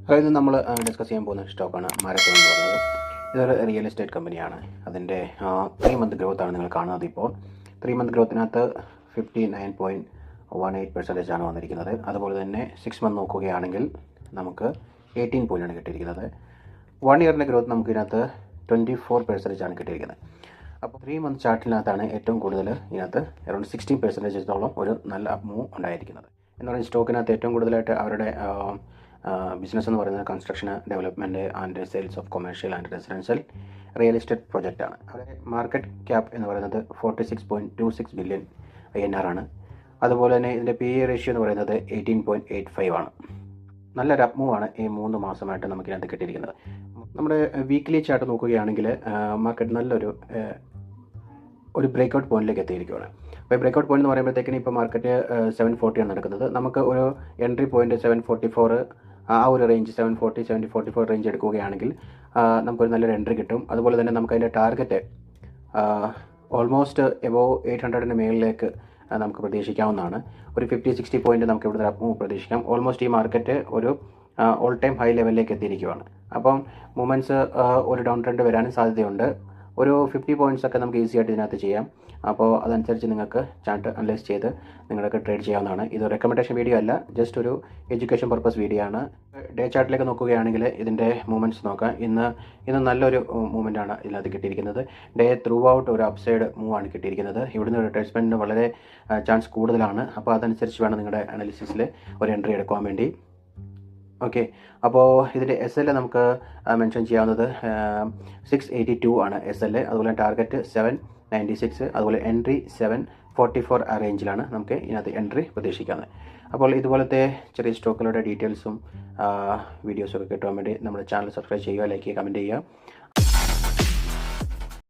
അതായത് നമ്മൾ ഡിസ്കസ് ചെയ്യാൻ പോകുന്ന സ്റ്റോക്കാണ് മാരത്തോൺ എന്ന് പറയുന്നത്. ഇതൊരു റിയൽ എസ്റ്റേറ്റ് കമ്പനിയാണ്. അതിൻ്റെ 3 മന്ത് ഗ്രോത്താണ് നിങ്ങൾ കാണുന്നത്. ഇപ്പോൾ 3 മന്ത് ഗ്രോത്തിനകത്ത് 59.18% ആണ് വന്നിരിക്കുന്നത്. അതുപോലെ തന്നെ 6 മന്ത് നോക്കുകയാണെങ്കിൽ നമുക്ക് 18 പോയിൻ്റാണ് കിട്ടിയിരിക്കുന്നത്. 1 ഇയറിൻ്റെ ഗ്രോത്ത് നമുക്ക് ഇതിനകത്ത് 24% ആണ് കിട്ടിയിരിക്കുന്നത്. അപ്പോൾ 3 മന്ത് ചാർട്ടിനകത്താണ് ഏറ്റവും കൂടുതൽ ഇതിനകത്ത് അറൗണ്ട് 16% ഒരു നല്ല മൂവ് ഉണ്ടായിരിക്കുന്നത്. എന്ന് പറയുന്ന സ്റ്റോക്കിനകത്ത് ഏറ്റവും കൂടുതലായിട്ട് അവരുടെ ബിസിനസ് എന്ന് പറയുന്നത് construction, development and sales of commercial and residential real estate പ്രൊജക്റ്റാണ്. അവരുടെ മാർക്കറ്റ് ക്യാപ്പ് എന്ന് പറയുന്നത് 46.26 ബില്യൺ INR ആണ്. അതുപോലെ തന്നെ ഇതിൻ്റെ PE റേഷ്യോ എന്ന് പറയുന്നത് 18.85 ആണ്. നല്ലൊരു അപ്പ് മൂവാണ് ഈ 3 മാസമായിട്ട് നമുക്കിതിനകത്ത് കിട്ടിയിരിക്കുന്നത്. നമ്മുടെ വീക്ക്ലി ചാർട്ട് നോക്കുകയാണെങ്കിൽ മാർക്കറ്റ് നല്ലൊരു ബ്രേക്കൗട്ട് പോയിന്റിലേക്ക് എത്തിയിരിക്കുകയാണ്. അപ്പോൾ ബ്രേക്കൗട്ട് പോയിന്റ് എന്ന് പറയുമ്പോഴത്തേക്കിന് ഇപ്പോൾ മാർക്കറ്റ് 740 ആണ് നടക്കുന്നത്. നമുക്ക് ഒരു എൻട്രി പോയിന്റ് 744 ആ ഒരു റേഞ്ച് 740, 744 റേഞ്ച് എടുക്കുകയാണെങ്കിൽ നമുക്കൊരു നല്ലൊരു എൻട്രി കിട്ടും. അതുപോലെ തന്നെ നമുക്ക് അതിൻ്റെ ടാർഗറ്റ് ഓൾമോസ്റ്റ് എബോവ് 800 മേളിലേക്ക് നമുക്ക് പ്രതീക്ഷിക്കാവുന്നതാണ്. ഒരു 50-60 പോയിന്റ് നമുക്ക് ഇവിടുത്തെ അപ്പ് മൂവ് പ്രതീക്ഷിക്കാം. ഓൾമോസ്റ്റ് ഈ മാർക്കറ്റ് ഒരു ഓൾ ടൈം ഹൈ ലെവലിലേക്ക് എത്തിയിരിക്കുകയാണ്. അപ്പം മൂവ്മെൻറ്റ്സ് ഒരു ഡൗൺ ട്രെൻഡ് വരാനും സാധ്യതയുണ്ട്. ഒരു 50 പോയിൻറ്റ്സ് ഒക്കെ നമുക്ക് ഈസി ആയിട്ട് ഇതിനകത്ത് ചെയ്യാം. അപ്പോൾ അതനുസരിച്ച് നിങ്ങൾക്ക് ചാർട്ട് അനലൈസ് ചെയ്ത് നിങ്ങൾക്ക് ട്രേഡ് ചെയ്യാവുന്നതാണ്. ഇത് റെക്കമെൻഡേഷൻ വീഡിയോ അല്ല, ജസ്റ്റ് ഒരു എഡ്യൂക്കേഷൻ പർപ്പസ് വീഡിയോ ആണ്. ഡേ ചാർട്ടിലേക്ക് നോക്കുകയാണെങ്കിൽ ഇതിൻ്റെ മൂവ്മെൻറ്റ്സ് നോക്കാം. ഇന്ന് നല്ലൊരു മൂവ്മെൻ്റ് ആണ് ഇതിനകത്ത് കിട്ടിയിരിക്കുന്നത്. ഡേ ത്രൂ ഔട്ട് ഒരു അപ്സൈഡ് മൂവ് ആണ് കിട്ടിയിരിക്കുന്നത്. ഇവിടുന്ന് ഒരു റിട്രേസ്മെൻറ്റിന് വളരെ ചാൻസ് കൂടുതലാണ്. അപ്പോൾ അതനുസരിച്ച് വേണം നിങ്ങളുടെ അനാലിസിസിൽ ഒരു എൻട്രി എടുക്കാൻ വേണ്ടി. ഓക്കെ, അപ്പോൾ ഇതിൻ്റെ SL നമുക്ക് മെൻഷൻ ചെയ്യാവുന്നത് 682 ആണ് SL. അതുപോലെ ടാർഗറ്റ് 796, അതുപോലെ എൻട്രി 744 ആ റേഞ്ചിലാണ് നമുക്ക് ഇതിനകത്ത് എൻട്രി പ്രതീക്ഷിക്കുന്നത്. അപ്പോൾ ഇതുപോലത്തെ ചെറിയ സ്റ്റോക്കുകളുടെ ഡീറ്റെയിൽസും വീഡിയോസൊക്കെ കിട്ടാൻ വേണ്ടി നമ്മുടെ ചാനൽ സബ്സ്ക്രൈബ് ചെയ്യുക, ലൈക്ക് ചെയ്യുക, കമൻറ്റ് ചെയ്യുക.